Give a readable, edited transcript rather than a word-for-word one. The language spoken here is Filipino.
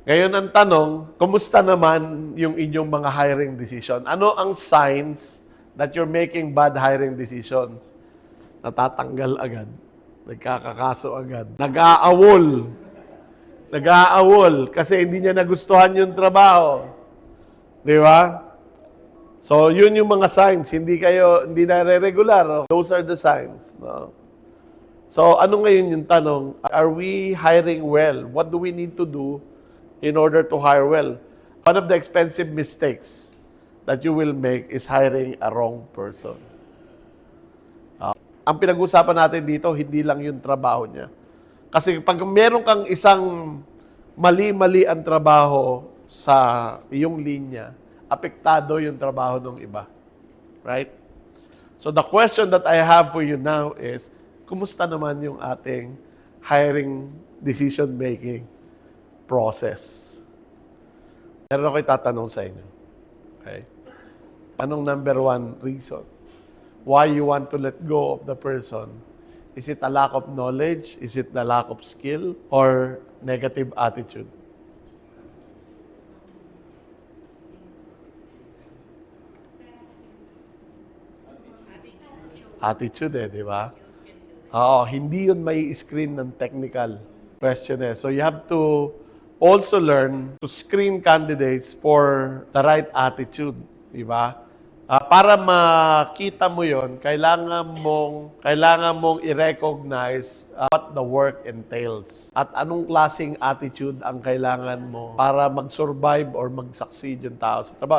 Ngayon ang tanong, kumusta naman yung inyong mga hiring decision? Ano ang signs that you're making bad hiring decisions? Natatanggal agad, nagkakakaso agad, nag-aawol kasi hindi niya nagustuhan yung trabaho. Di ba? So, yun yung mga signs. Hindi nare-regular. Those are the signs. No? So, ano ngayon yung tanong? Are we hiring well? What do we need to do in order to hire well? One of the expensive mistakes that you will make is hiring a wrong person. Ang pinag-usapan natin dito, hindi lang yung trabaho niya. Kasi pag meron kang isang mali-mali ang trabaho sa iyong linya, apektado yung trabaho ng iba. Right? So the question that I have for you now is, kumusta naman yung ating hiring decision-making process? Meron ako itatanong sa inyo. Okay? Anong number one reason why you want to let go of the person? Is it a lack of knowledge? Is it the lack of skill? Or negative attitude? Attitude di ba? Oo, hindi yun may screen ng technical questionnaire. So you have to also learn to screen candidates for the right attitude, di ba? Para makita mo yon, kailangan mong i-recognize what the work entails. At anong klaseng attitude ang kailangan mo para mag-survive or mag-succeed yung tao sa trabaho.